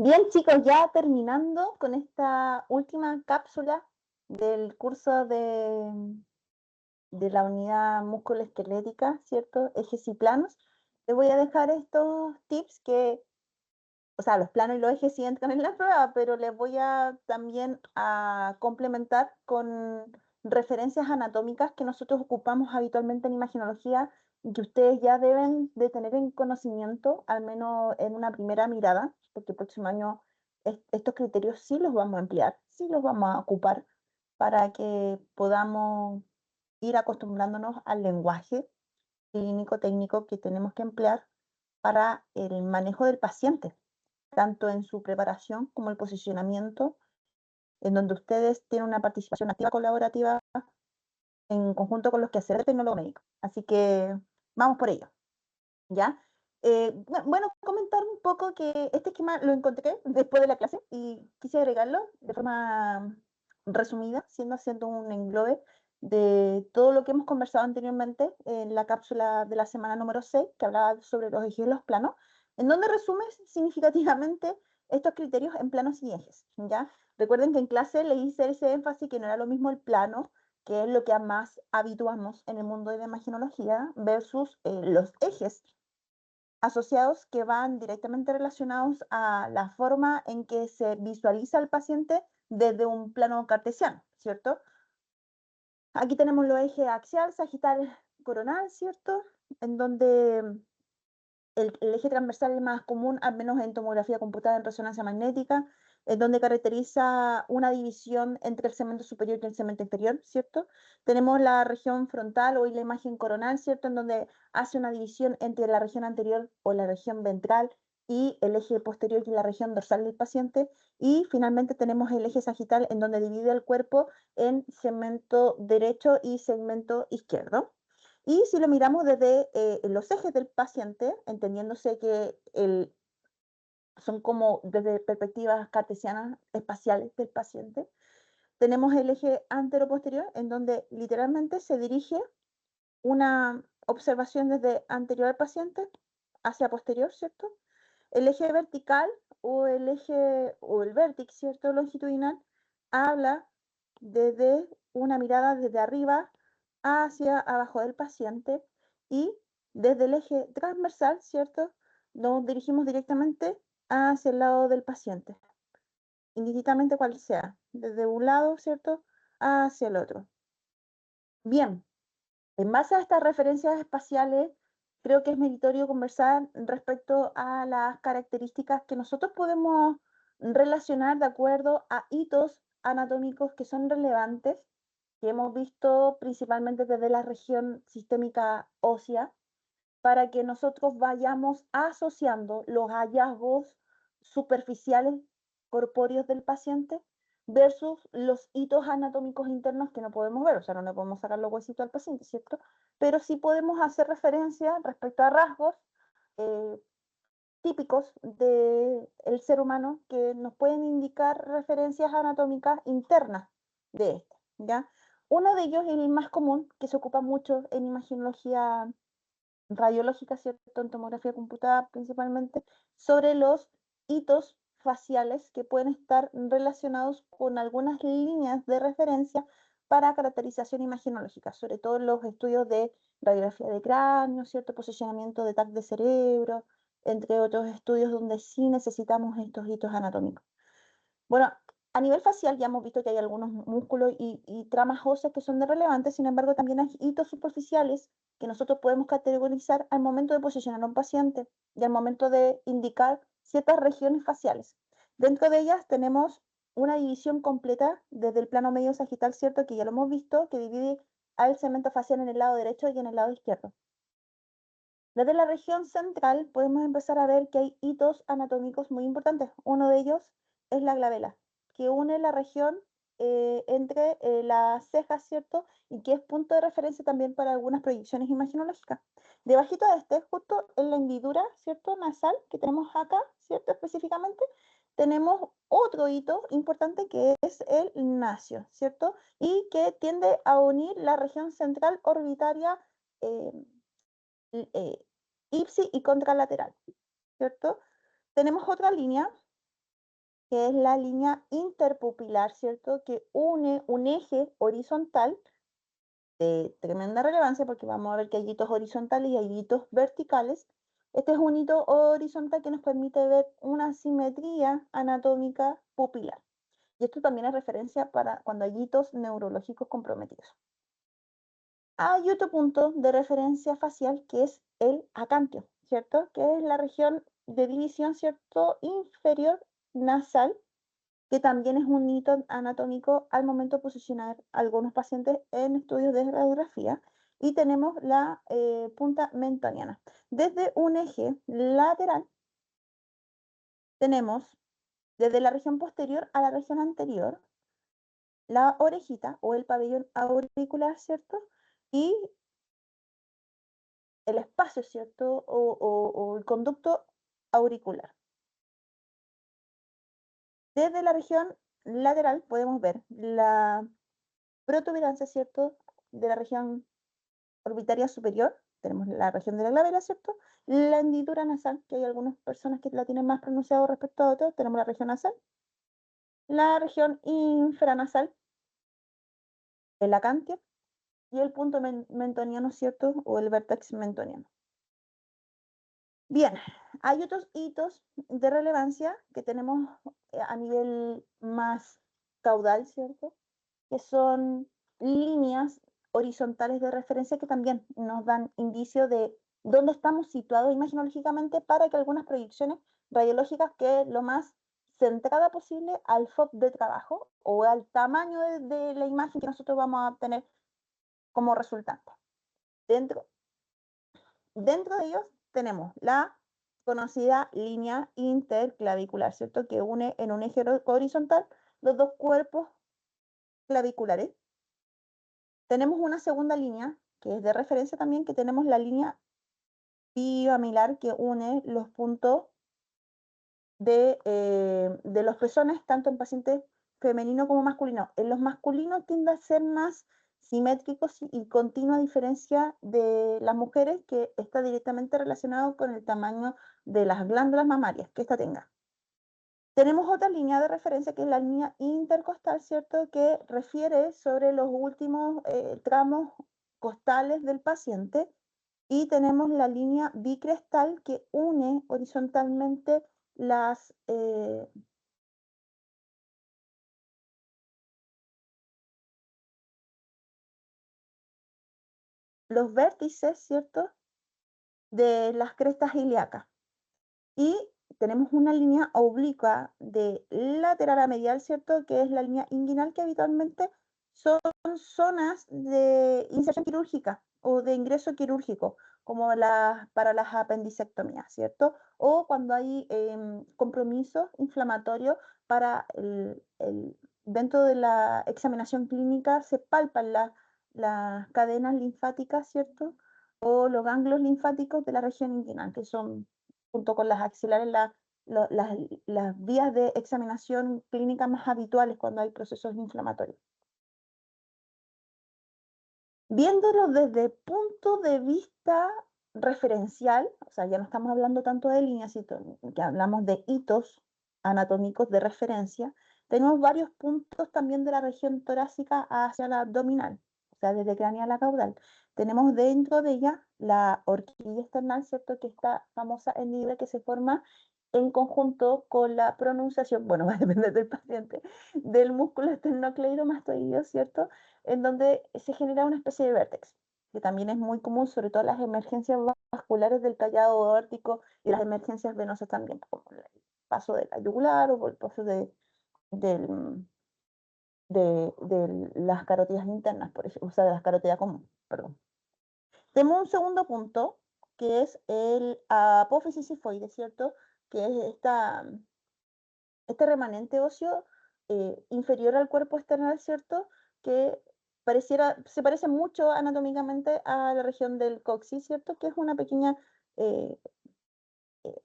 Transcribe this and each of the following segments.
Bien, chicos, ya terminando con esta última cápsula del curso de la unidad musculoesquelética, ¿cierto? Ejes y planos. Les voy a dejar estos tips que, o sea, los planos y los ejes sí entran en la prueba, pero les voy a también a complementar con referencias anatómicas que nosotros ocupamos habitualmente en imaginología y que ustedes ya deben de tener en conocimiento, al menos en una primera mirada, porque el próximo año estos criterios sí los vamos a emplear, sí los vamos a ocupar para que podamos ir acostumbrándonos al lenguaje clínico técnico que tenemos que emplear para el manejo del paciente, tanto en su preparación como el posicionamiento, en donde ustedes tienen una participación activa colaborativa en conjunto con los quehaceres del tecnólogo médico. Así que vamos por ello, ¿ya? Bueno, comentar un poco que este esquema lo encontré después de la clase y quise agregarlo de forma resumida, haciendo un englobe de todo lo que hemos conversado anteriormente en la cápsula de la semana número 6, que hablaba sobre los ejes y los planos, en donde resume significativamente estos criterios en planos y ejes, ¿ya? Recuerden que en clase le hice ese énfasis que no era lo mismo el plano, que es lo que más habituamos en el mundo de la imaginología, versus los ejes asociados que van directamente relacionados a la forma en que se visualiza al paciente desde un plano cartesiano, ¿cierto? Aquí tenemos los ejes axial, sagital, coronal, ¿cierto? En donde el eje transversal es más común, al menos en tomografía computada en resonancia magnética, en donde caracteriza una división entre el segmento superior y el segmento inferior, ¿cierto? Tenemos la región frontal o la imagen coronal, ¿cierto? En donde hace una división entre la región anterior o la región ventral y el eje posterior y la región dorsal del paciente. Y finalmente tenemos el eje sagital, en donde divide el cuerpo en segmento derecho y segmento izquierdo. Y si lo miramos desde los ejes del paciente, entendiéndose que son como desde perspectivas cartesianas espaciales del paciente, tenemos el eje antero-posterior, en donde literalmente se dirige una observación desde anterior al paciente hacia posterior, ¿cierto? El eje vertical o el eje o el vértice, ¿cierto? Longitudinal, habla desde una mirada desde arriba hacia abajo del paciente y desde el eje transversal, ¿cierto? Nos dirigimos directamente hacia el lado del paciente, indistintamente cuál sea, desde un lado, ¿cierto? Hacia el otro. Bien, en base a estas referencias espaciales, creo que es meritorio conversar respecto a las características que nosotros podemos relacionar de acuerdo a hitos anatómicos que son relevantes, que hemos visto principalmente desde la región sistémica ósea, para que nosotros vayamos asociando los hallazgos superficiales corpóreos del paciente versus los hitos anatómicos internos que no podemos ver, o sea, no le podemos sacar los huesitos al paciente, ¿cierto? Pero sí podemos hacer referencia respecto a rasgos eh, típicos del ser humano que nos pueden indicar referencias anatómicas internas de este, ¿ya? Uno de ellos es el más común, que se ocupa mucho en imaginología radiológica, ¿cierto? En tomografía computada principalmente, sobre los hitos faciales que pueden estar relacionados con algunas líneas de referencia para caracterización imagenológica, sobre todo en los estudios de radiografía de cráneo, cierto posicionamiento de TAC de cerebro, entre otros estudios donde sí necesitamos estos hitos anatómicos. Bueno, a nivel facial ya hemos visto que hay algunos músculos y tramas óseas que son de relevantes, sin embargo también hay hitos superficiales que nosotros podemos categorizar al momento de posicionar a un paciente y al momento de indicar ciertas regiones faciales. Dentro de ellas tenemos una división completa desde el plano medio sagital, ¿cierto? Que ya lo hemos visto, que divide al segmento facial en el lado derecho y en el lado izquierdo. Desde la región central podemos empezar a ver que hay hitos anatómicos muy importantes. Uno de ellos es la glabela, que une la región entre las cejas, ¿cierto? Y que es punto de referencia también para algunas proyecciones imaginológicas. Debajito de este, justo en la hendidura, ¿cierto? Nasal, que tenemos acá, ¿cierto? Específicamente, tenemos otro hito importante que es el nacio, ¿cierto? Y que tiende a unir la región central orbitaria eh, eh, ipsi y contralateral, ¿cierto? Tenemos otra línea que es la línea interpupilar, ¿cierto? Que une un eje horizontal de tremenda relevancia porque vamos a ver que hay hitos horizontales y hay hitos verticales. Este es un hito horizontal que nos permite ver una simetría anatómica pupilar. Y esto también es referencia para cuando hay hitos neurológicos comprometidos. Hay otro punto de referencia facial que es el acánteo, ¿cierto? Que es la región de división, ¿cierto? Inferior nasal, que también es un hito anatómico al momento de posicionar a algunos pacientes en estudios de radiografía. Y tenemos la punta mentoniana. Desde un eje lateral tenemos desde la región posterior a la región anterior la orejita o el pabellón auricular, ¿cierto? Y el espacio, ¿cierto? O el conducto auricular. Desde la región lateral podemos ver la protuberancia, ¿cierto? De la región orbitaria superior, tenemos la región de la glabela, ¿cierto? La hendidura nasal, que hay algunas personas que la tienen más pronunciado respecto a otras, tenemos la región nasal. La región infranasal, el acánteo, y el punto mentoniano, ¿cierto? O el vértex mentoniano. Bien, hay otros hitos de relevancia que tenemos a nivel más caudal, ¿cierto? Que son líneas horizontales de referencia que también nos dan indicio de dónde estamos situados imaginológicamente para que algunas proyecciones radiológicas queden lo más centrada posible al FOB de trabajo o al tamaño de la imagen que nosotros vamos a obtener como resultante. Dentro de ellos tenemos la conocida línea interclavicular, ¿cierto? Que une en un eje horizontal los dos cuerpos claviculares. Tenemos una segunda línea, que es de referencia también, que tenemos la línea bioamilar que une los puntos de los pezones, tanto en pacientes femeninos como masculinos. En los masculinos tiende a ser más simétricos y continua, a diferencia de las mujeres, que está directamente relacionado con el tamaño de las glándulas mamarias que ésta tenga. Tenemos otra línea de referencia que es la línea intercostal, ¿cierto? Que refiere sobre los últimos tramos costales del paciente. Y tenemos la línea bicrestal que une horizontalmente las, los vértices, ¿cierto? De las crestas ilíacas. Y tenemos una línea oblicua de lateral a medial, ¿cierto? Que es la línea inguinal, que habitualmente son zonas de inserción quirúrgica o de ingreso quirúrgico, como para las apendicectomías, ¿cierto? O cuando hay compromiso inflamatorio para dentro de la examinación clínica se palpan las cadenas linfáticas, ¿cierto? O los ganglios linfáticos de la región inguinal, que son junto con las axilares, las vías de examinación clínica más habituales cuando hay procesos inflamatorios. Viéndolo desde el punto de vista referencial, o sea, ya no estamos hablando tanto de líneas, sino que hablamos de hitos anatómicos de referencia, tenemos varios puntos también de la región torácica hacia la abdominal, o sea, desde craneal a caudal. Tenemos dentro de ella la horquilla external, ¿cierto? Que está famosa en nivel que se forma en conjunto con la pronunciación, bueno, va a depender del paciente, del músculo esternocleidomastoideo, ¿cierto? En donde se genera una especie de vértex, que también es muy común, sobre todo en las emergencias vasculares del callado aórtico y las emergencias venosas también, como el paso de la yugular o el paso del- de las carótidas internas, por ejemplo, o sea, de las carótidas común, perdón. Tenemos un segundo punto, que es el apófisis sifoide, ¿cierto? Que es este remanente óseo inferior al cuerpo external, ¿cierto? Que se parece mucho anatómicamente a la región del coxis, ¿cierto? Que es una pequeña eh, eh,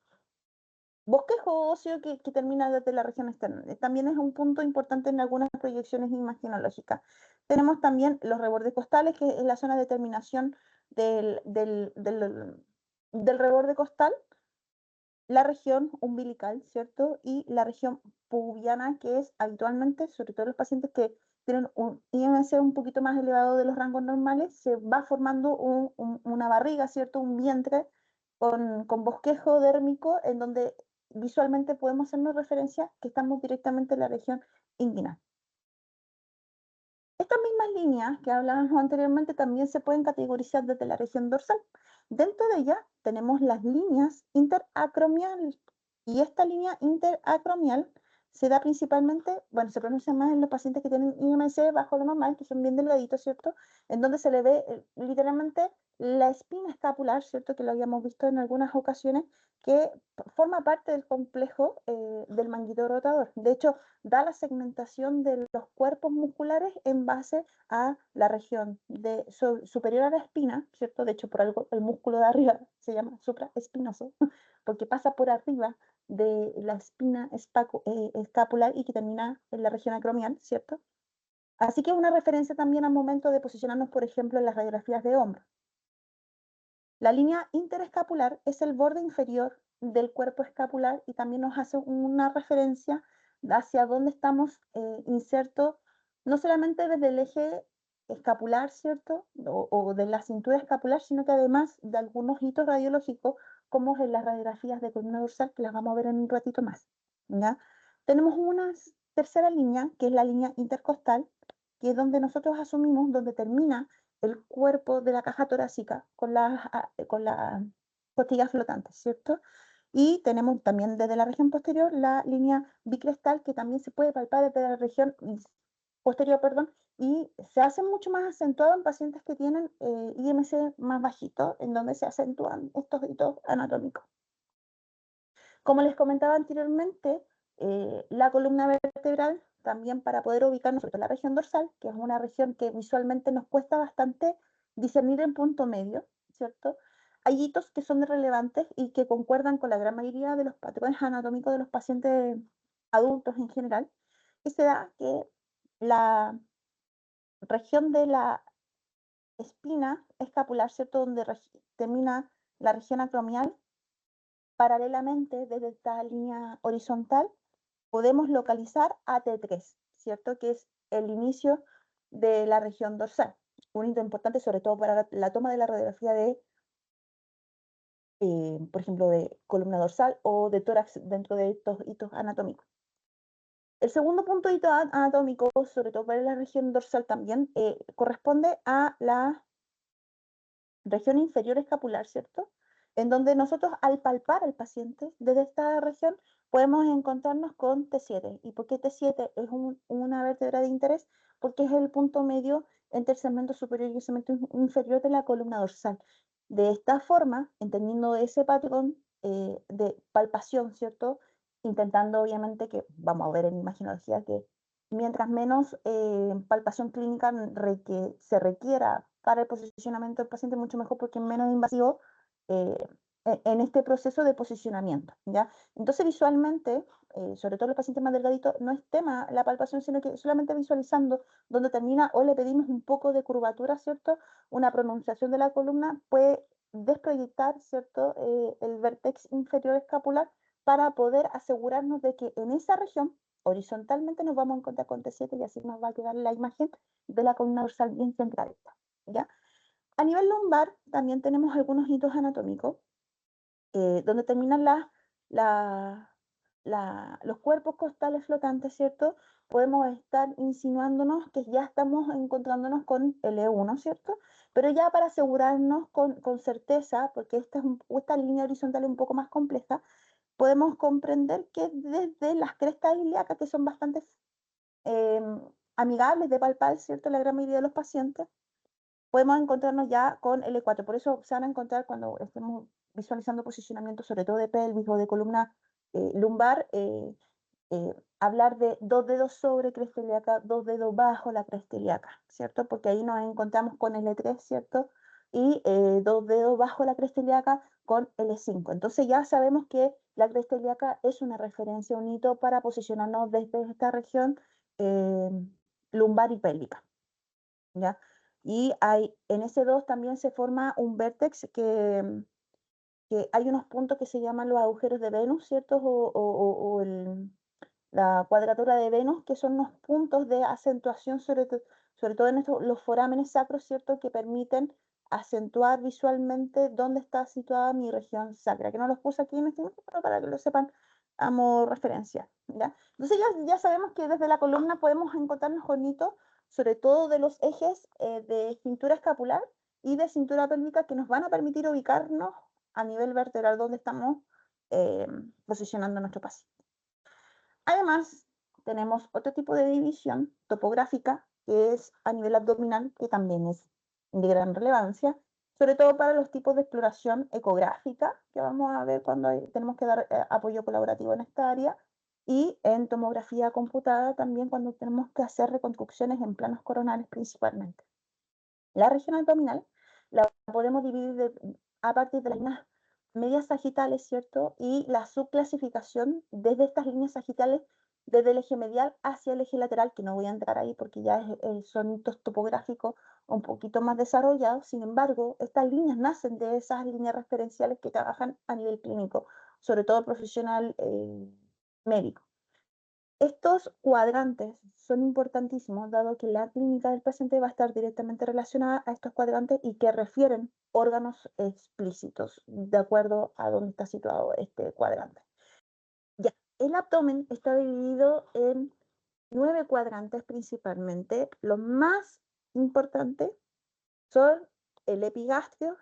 bosquejo óseo que termina desde la región externa. También es un punto importante en algunas proyecciones imaginológicas. Tenemos también los rebordes costales, que es la zona de terminación del reborde costal, la región umbilical, ¿cierto? Y la región pubiana, que es habitualmente, sobre todo los pacientes que tienen un IMC un poquito más elevado de los rangos normales, se va formando una barriga, ¿cierto? Un vientre con bosquejo dérmico en donde visualmente podemos hacernos referencia que estamos directamente en la región inguinal. Estas mismas líneas que hablábamos anteriormente también se pueden categorizar desde la región dorsal. Dentro de ellas tenemos las líneas interacromiales y esta línea interacromial se da principalmente, bueno, se pronuncia más en los pacientes que tienen IMC bajo lo normal, que son bien delgaditos, ¿cierto? En donde se le ve literalmente la espina escapular, ¿cierto? Que lo habíamos visto en algunas ocasiones, que forma parte del complejo del manguito rotador. De hecho, da la segmentación de los cuerpos musculares en base a la región superior a la espina, ¿cierto? De hecho, por algo el músculo de arriba se llama supraespinoso, porque pasa por arriba de la espina escapular y que termina en la región acromial, ¿cierto? Así que es una referencia también al momento de posicionarnos, por ejemplo, en las radiografías de hombro. La línea interescapular es el borde inferior del cuerpo escapular y también nos hace una referencia hacia dónde estamos insertos, no solamente desde el eje escapular, ¿cierto? O de la cintura escapular, sino que además de algunos hitos radiológicos, como en las radiografías de columna dorsal, que las vamos a ver en un ratito más. ¿Ya? Tenemos una tercera línea, que es la línea intercostal, que es donde nosotros asumimos, donde termina el cuerpo de la caja torácica con las costillas flotantes, ¿cierto? Y tenemos también desde la región posterior la línea bicrestal que también se puede palpar desde la región posterior, perdón, y se hace mucho más acentuado en pacientes que tienen IMC más bajito, en donde se acentúan estos hitos anatómicos. Como les comentaba anteriormente, la columna vertebral, también para poder ubicarnos sobre la región dorsal, que es una región que visualmente nos cuesta bastante discernir en punto medio, ¿cierto? Hay hitos que son relevantes y que concuerdan con la gran mayoría de los patrones anatómicos de los pacientes adultos en general, que se da que la región de la espina escapular, ¿cierto? Donde termina la región acromial, paralelamente desde esta línea horizontal podemos localizar AT3, ¿cierto? Que es el inicio de la región dorsal. Un hito importante sobre todo para la toma de la radiografía de, por ejemplo, de columna dorsal o de tórax dentro de estos hitos anatómicos. El segundo punto de hito anatómico, sobre todo para la región dorsal también, corresponde a la región inferior escapular, ¿cierto? En donde nosotros al palpar al paciente desde esta región podemos encontrarnos con T7. ¿Y por qué T7 es una vértebra de interés? Porque es el punto medio entre el segmento superior y el segmento inferior de la columna dorsal. De esta forma, entendiendo ese patrón de palpación, ¿cierto? Intentando obviamente que, vamos a ver en imagenología, que mientras menos palpación clínica se requiera para el posicionamiento del paciente, mucho mejor porque es menos invasivo eh, en este proceso de posicionamiento, ¿ya? Entonces visualmente, sobre todo los pacientes más delgaditos, no es tema la palpación, sino que solamente visualizando dónde termina o le pedimos un poco de curvatura, ¿cierto? Una pronunciación de la columna puede desproyectar, ¿cierto? El vértex inferior escapular para poder asegurarnos de que en esa región horizontalmente nos vamos a encontrar con T7 y así nos va a quedar la imagen de la columna dorsal bien centradita, ¿ya? A nivel lumbar también tenemos algunos hitos anatómicos donde terminan los cuerpos costales flotantes, ¿cierto? Podemos estar insinuándonos que ya estamos encontrándonos con el E1, ¿cierto? Pero ya para asegurarnos con certeza, porque esta línea horizontal es un poco más compleja, podemos comprender que desde las crestas ilíacas, que son bastante eh, amigables de palpar, ¿cierto? La gran mayoría de los pacientes, podemos encontrarnos ya con el E4. Por eso se van a encontrar cuando estemos visualizando posicionamiento, sobre todo de pelvis o de columna lumbar, hablar de dos dedos sobre cresta ilíaca, dos dedos bajo la cresta ilíaca, ¿cierto? Porque ahí nos encontramos con el E3, ¿cierto? Y dos dedos bajo la cresta ilíaca con el E5. Entonces ya sabemos que la cresta ilíaca es una referencia, un hito para posicionarnos desde esta región eh, lumbar y pélvica, ¿ya? Y en ese 2 también se forma un vértex que que hay unos puntos que se llaman los agujeros de Venus, ¿cierto? La cuadratura de Venus, que son unos puntos de acentuación, sobre todo en los forámenes sacros, ¿cierto? Que permiten acentuar visualmente dónde está situada mi región sacra, que no los puse aquí en este momento, pero para que lo sepan, amo referencia, ¿ya? Entonces ya sabemos que desde la columna podemos encontrarnos con hitos, sobre todo de los ejes de cintura escapular y de cintura pélvica, que nos van a permitir ubicarnos a nivel vertebral donde estamos posicionando nuestro paciente. Además, tenemos otro tipo de división topográfica, que es a nivel abdominal, que también es de gran relevancia, sobre todo para los tipos de exploración ecográfica, que vamos a ver cuando tenemos que dar apoyo colaborativo en esta área, y en tomografía computada también cuando tenemos que hacer reconstrucciones en planos coronales principalmente. La región abdominal la podemos dividir a partir de las líneas medias sagitales, ¿cierto? Y la subclasificación desde estas líneas sagitales, desde el eje medial hacia el eje lateral, que no voy a entrar ahí porque ya son hitos topográficos un poquito más desarrollados. Sin embargo, estas líneas nacen de esas líneas referenciales que trabajan a nivel clínico, sobre todo profesional médico. Estos cuadrantes son importantísimos, dado que la clínica del paciente va a estar directamente relacionada a estos cuadrantes y que refieren órganos explícitos, de acuerdo a dónde está situado este cuadrante. Ya, el abdomen está dividido en 9 cuadrantes principalmente. Los más importantes son el epigastrio,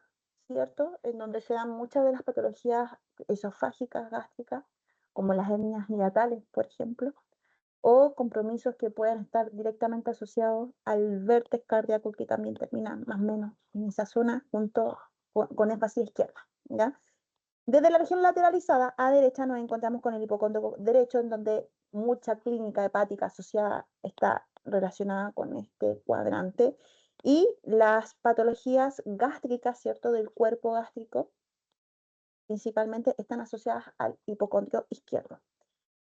¿cierto? En donde se dan muchas de las patologías esofágicas, gástricas, como las hernias hiatales, por ejemplo, o compromisos que puedan estar directamente asociados al vértex cardíaco, que también termina más o menos en esa zona, junto con énfasis izquierda, ¿ya? Desde la región lateralizada a derecha nos encontramos con el hipocondrio derecho, en donde mucha clínica hepática asociada está relacionada con este cuadrante, y las patologías gástricas, ¿cierto?, del cuerpo gástrico, principalmente están asociadas al hipocondrio izquierdo.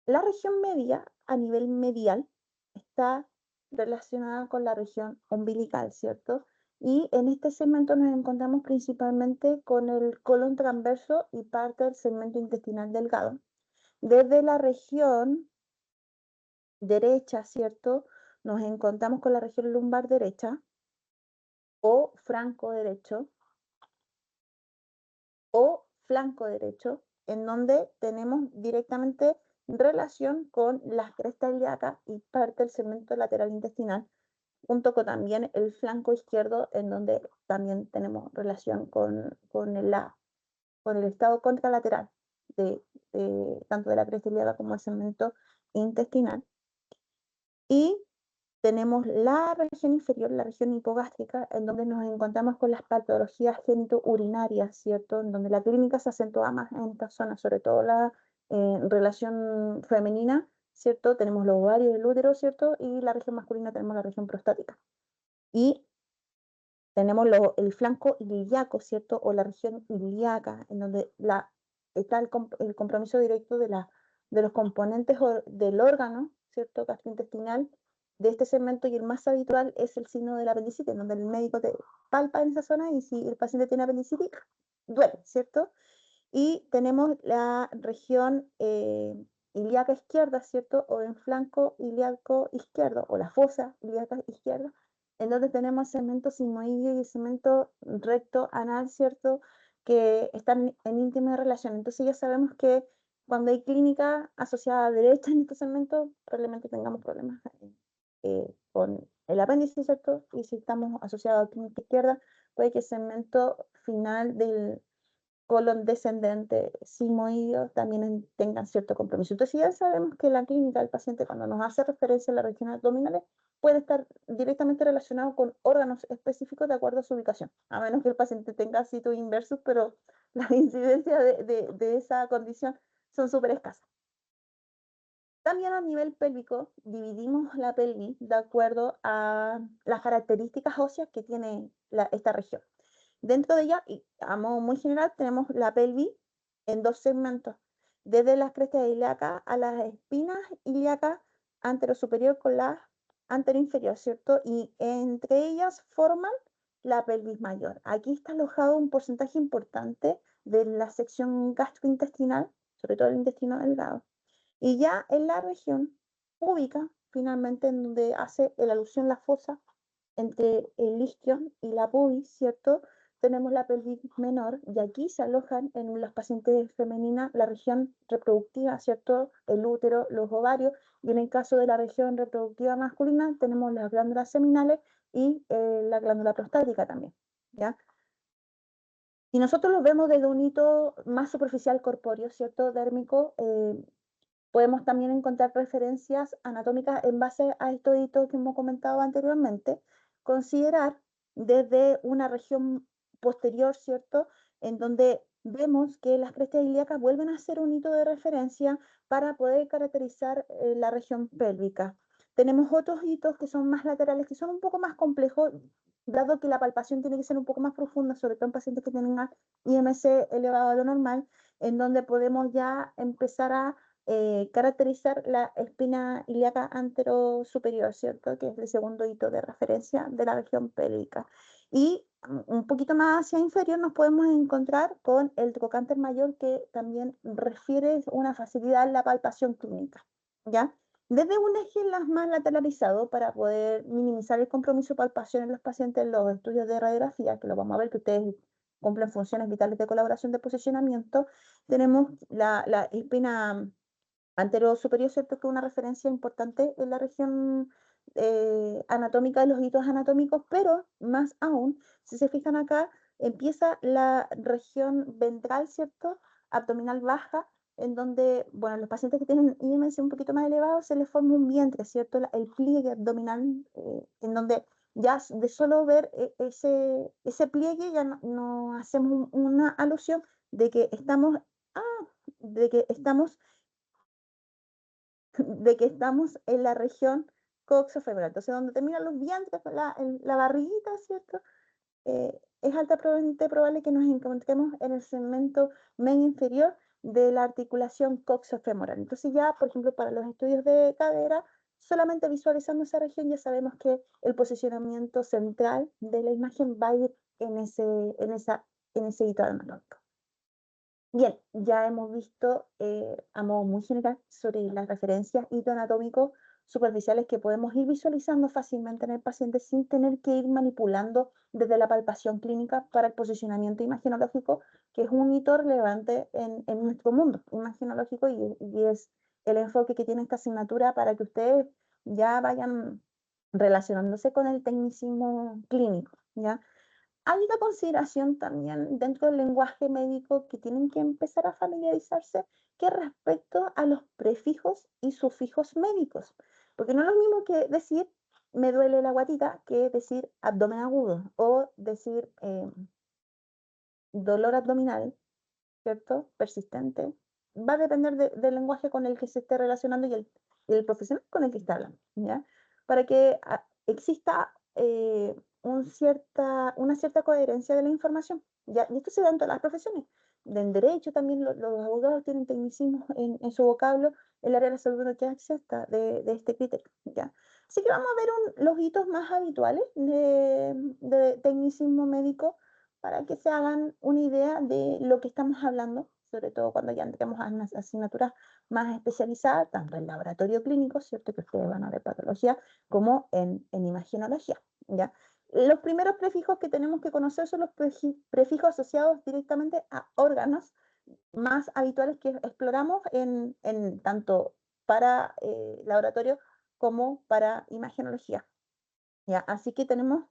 La región media, a nivel medial, está relacionada con la región umbilical, ¿cierto? Y en este segmento nos encontramos principalmente con el colon transverso y parte del segmento intestinal delgado. Desde la región derecha, ¿cierto? Nos encontramos con la región lumbar derecha o franco derecho o flanco derecho, en donde tenemos directamente relación con las crestas ilíacas y parte del segmento lateral intestinal, junto con también el flanco izquierdo, en donde también tenemos relación con el estado contralateral tanto de la cresta ilíaca como el segmento intestinal. Y tenemos la región inferior, la región hipogástrica, en donde nos encontramos con las patologías genitourinarias, ¿cierto? En donde la clínica se acentúa más en esta zona, sobre todo la relación femenina, ¿cierto? Tenemos los ovarios del útero, ¿cierto? Y la región masculina tenemos la región prostática. Y tenemos el flanco ilíaco, ¿cierto? O la región ilíaca, en donde está el compromiso directo de los componentes del órgano, ¿cierto? Gastrointestinal de este segmento, y el más habitual es el signo de la apendicitis, en donde el médico te palpa en esa zona y si el paciente tiene apendicitis, duele, ¿cierto? Y tenemos la región ilíaca izquierda, ¿cierto? O en flanco ilíaco izquierdo, o la fosa ilíaca izquierda, en donde tenemos segmento sigmoideo y segmento recto anal, ¿cierto? Que están en íntima relación. Entonces ya sabemos que cuando hay clínica asociada a derecha en este segmento, probablemente tengamos problemas con el apéndice, ¿cierto? Y si estamos asociados a clínica izquierda, puede que el segmento final del colon descendente sigmoideo también tengan cierto compromiso. Entonces ya sabemos que la clínica del paciente, cuando nos hace referencia a las regiones abdominales, puede estar directamente relacionado con órganos específicos de acuerdo a su ubicación, a menos que el paciente tenga sitios inversos, pero las incidencias de esa condición son súper escasas. También a nivel pélvico, dividimos la pelvis de acuerdo a las características óseas que tiene esta región. Dentro de ella, y a modo muy general, tenemos la pelvis en 2 segmentos, desde las crestas ilíacas a las espinas ilíacas anterosuperior con la anteroinferior, ¿cierto? Y entre ellas forman la pelvis mayor. Aquí está alojado un porcentaje importante de la sección gastrointestinal, sobre todo el intestino delgado. Y ya en la región púbica, finalmente, en donde hace la alusión la fosa entre el isquion y la pubis, ¿cierto? Tenemos la pelvis menor y aquí se alojan en las pacientes femeninas la región reproductiva, ¿cierto? El útero, los ovarios, y en el caso de la región reproductiva masculina tenemos las glándulas seminales y la glándula prostática también, ¿ya? Si nosotros lo vemos desde un hito más superficial corpóreo, ¿cierto? Dérmico, podemos también encontrar referencias anatómicas en base a estos hitos que hemos comentado anteriormente, considerar desde una región posterior, ¿cierto? En donde vemos que las crestas ilíacas vuelven a ser un hito de referencia para poder caracterizar la región pélvica. Tenemos otros hitos que son más laterales, que son un poco más complejos, dado que la palpación tiene que ser un poco más profunda, sobre todo en pacientes que tienen IMC elevado a lo normal, en donde podemos ya empezar a caracterizar la espina ilíaca anterosuperior, ¿cierto? Que es el segundo hito de referencia de la región pélvica. Y un poquito más hacia inferior nos podemos encontrar con el trocánter mayor, que también refiere una facilidad en la palpación clínica, ¿ya? Desde un eje más lateralizado para poder minimizar el compromiso de palpación en los pacientes en los estudios de radiografía, que lo vamos a ver que ustedes cumplen funciones vitales de colaboración de posicionamiento, tenemos la espina antero superior, ¿cierto? Que es una referencia importante en la región anatómica de los hitos anatómicos, pero más aún, si se fijan acá, empieza la región ventral, ¿cierto? Abdominal baja, en donde, bueno, los pacientes que tienen IMC un poquito más elevado se les forma un vientre, ¿cierto? El pliegue abdominal, en donde ya de solo ver ese pliegue ya no hacemos una alusión de que estamos, de que estamos de que estamos en la región coxofemoral. Entonces, donde terminan los vientres, la barriguita, ¿cierto? Es altamente probable que nos encontremos en el segmento medio inferior de la articulación coxofemoral. Entonces, ya, por ejemplo, para los estudios de cadera, solamente visualizando esa región ya sabemos que el posicionamiento central de la imagen va a ir en ese hito anatómico. Bien, ya hemos visto a modo muy general sobre las referencias hitoanatómicos superficiales que podemos ir visualizando fácilmente en el paciente sin tener que ir manipulando desde la palpación clínica para el posicionamiento imagenológico, que es un hito relevante en nuestro mundo imagenológico y es el enfoque que tiene esta asignatura para que ustedes ya vayan relacionándose con el tecnicismo clínico, ¿ya? Hay una consideración también dentro del lenguaje médico que tienen que empezar a familiarizarse, que respecto a los prefijos y sufijos médicos, porque no es lo mismo que decir me duele la guatita que decir abdomen agudo o decir dolor abdominal, ¿cierto? Persistente. Va a depender del lenguaje con el que se esté relacionando y el profesional con el que está hablando, ¿ya? Para que exista una cierta coherencia de la información, ¿ya? Y esto se da en todas las profesiones. En derecho también los abogados tienen tecnicismos en su vocablo, el área de la salud no queda exenta de este criterio, ¿ya? Así que vamos a ver los hitos más habituales de tecnicismo médico para que se hagan una idea de lo que estamos hablando, sobre todo cuando ya entremos a unas asignaturas más especializadas, tanto en laboratorio clínico, ¿cierto? Que ustedes van a ver patología, como en imagenología, ¿ya? Los primeros prefijos que tenemos que conocer son los prefijos asociados directamente a órganos más habituales que exploramos en tanto para laboratorio como para imagenología, ¿ya? Así que tenemos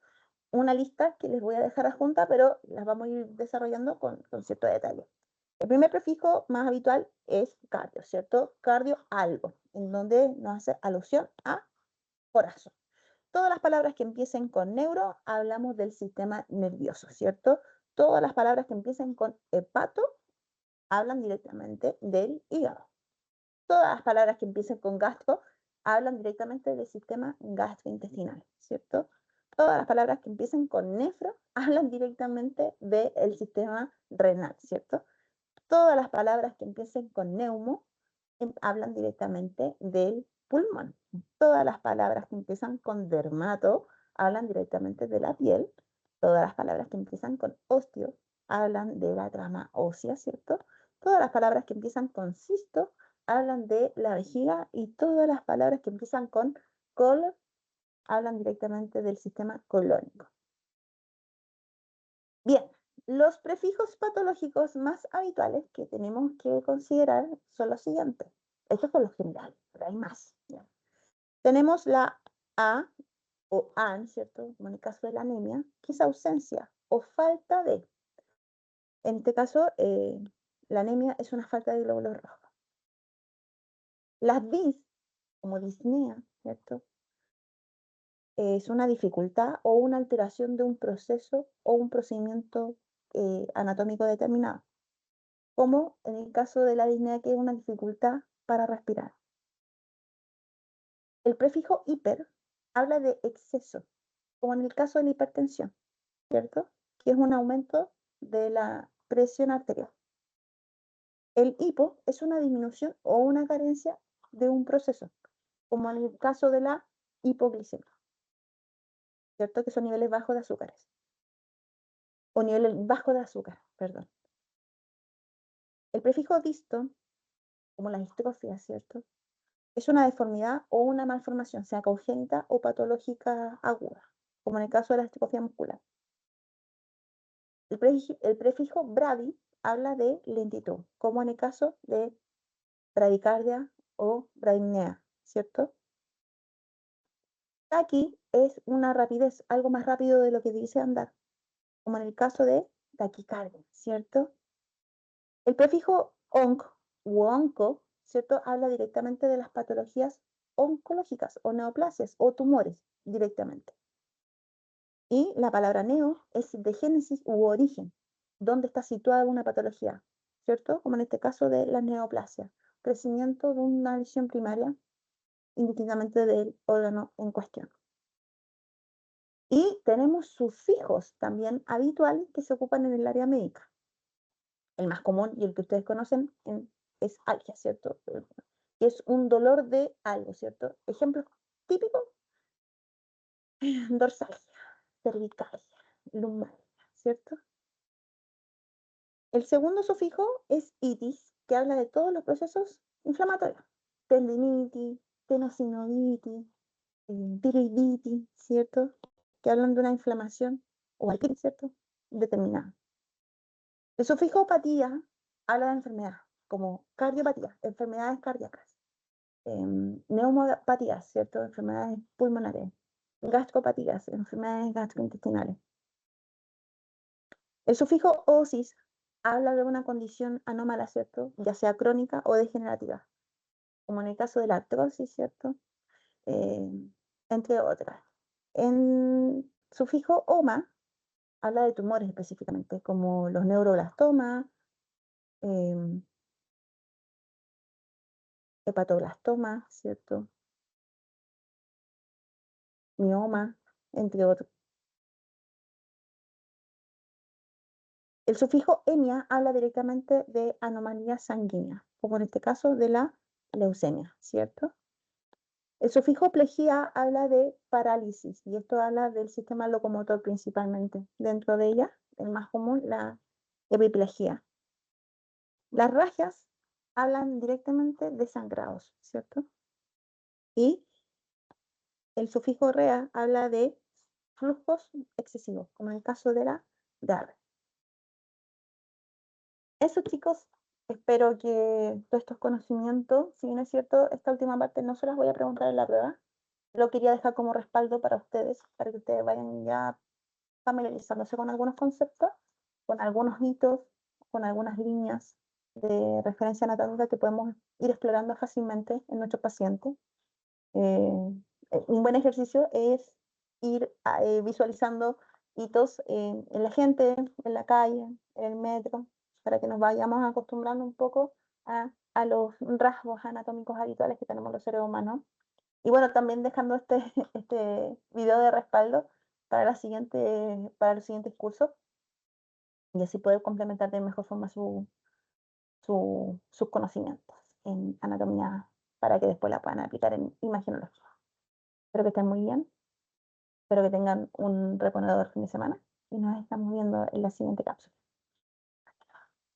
una lista que les voy a dejar adjunta, pero las vamos a ir desarrollando con cierto detalle. El primer prefijo más habitual es cardio, ¿cierto? Cardio algo, en donde nos hace alusión a corazón. Todas las palabras que empiecen con neuro, hablamos del sistema nervioso, ¿cierto? Todas las palabras que empiecen con hepato, hablan directamente del hígado. Todas las palabras que empiecen con gastro, hablan directamente del sistema gastrointestinal, ¿cierto? Todas las palabras que empiecen con nefro hablan directamente del sistema renal, ¿cierto? Todas las palabras que empiecen con neumo hablan directamente del pulmón. Todas las palabras que empiezan con dermato hablan directamente de la piel. Todas las palabras que empiezan con osteo hablan de la trama ósea, ¿cierto? Todas las palabras que empiezan con cisto hablan de la vejiga y todas las palabras que empiezan con col hablan directamente del sistema colónico. Bien, los prefijos patológicos más habituales que tenemos que considerar son los siguientes. Estos son los generales, pero hay más. ¿Ya? Tenemos la A o AN, ¿cierto? Como en el caso de la anemia, que es ausencia o falta de. En este caso, la anemia es una falta de glóbulos rojos. Las DIS, como disnea, ¿cierto? Es una dificultad o una alteración de un proceso o un procedimiento anatómico determinado, como en el caso de la disnea, que es una dificultad para respirar. El prefijo hiper habla de exceso, como en el caso de la hipertensión, ¿cierto? Que es un aumento de la presión arterial. El hipo es una disminución o una carencia de un proceso, como en el caso de la hipoglicemia, ¿cierto? Que son niveles bajos de azúcares, o niveles bajos de azúcar, perdón. El prefijo disto, como la distrofia, ¿cierto? Es una deformidad o una malformación, sea congénita o patológica aguda, como en el caso de la distrofia muscular. El prefijo bradi habla de lentitud, como en el caso de bradicardia o bradipnea, ¿cierto? Taqui es una rapidez, algo más rápido de lo que dice andar, como en el caso de taquicardia, ¿cierto? El prefijo onc u onco, ¿cierto? Habla directamente de las patologías oncológicas o neoplasias o tumores directamente. Y la palabra neo es de génesis u origen, donde está situada una patología, ¿cierto? Como en este caso de la neoplasia, crecimiento de una lesión primaria indistintamente del órgano en cuestión. Y tenemos sufijos también habituales que se ocupan en el área médica. El más común y el que ustedes conocen es algia, ¿cierto? Que es un dolor de algo, ¿cierto? Ejemplo típico, dorsalgia, cervicalgia, lumbalgia, ¿cierto? El segundo sufijo es itis, que habla de todos los procesos inflamatorios. Tendinitis, tenosynovitis, tiroiditis, ¿cierto? Que hablan de una inflamación o artritis, ¿cierto? Determinada. El sufijo apatía habla de enfermedad, como cardiopatía, enfermedades cardíacas, neumopatías, ¿cierto? Enfermedades pulmonares, gastropatías, enfermedades gastrointestinales. El sufijo osis habla de una condición anómala, ¿cierto? Ya sea crónica o degenerativa, como en el caso de la artrosis, ¿cierto? Entre otras. En sufijo oma habla de tumores específicamente, como los neuroblastomas, hepatoblastoma, ¿cierto? Mioma, entre otros. El sufijo emia habla directamente de anomalía sanguínea, como en este caso de la leucemia, ¿cierto? El sufijo plegía habla de parálisis, y esto habla del sistema locomotor principalmente. Dentro de ella, el más común, la hemiplegia. Las ragias hablan directamente de sangrados, ¿cierto? Y el sufijo rea habla de flujos excesivos, como en el caso de la diarrea. Eso, chicos, espero que todos estos conocimientos, si bien es cierto, esta última parte no se las voy a preguntar en la prueba, lo quería dejar como respaldo para ustedes, para que ustedes vayan ya familiarizándose con algunos conceptos, con algunos hitos, con algunas líneas de referencia anatómica que podemos ir explorando fácilmente en nuestros pacientes. Un buen ejercicio es ir visualizando hitos en la gente, en la calle, en el metro, para que nos vayamos acostumbrando un poco a los rasgos anatómicos habituales que tenemos los seres humanos. Y bueno, también dejando este video de respaldo para los siguientes cursos, y así poder complementar de mejor forma sus conocimientos en anatomía para que después la puedan aplicar en imagenología. Espero que estén muy bien, espero que tengan un reponedor fin de semana y nos estamos viendo en la siguiente cápsula.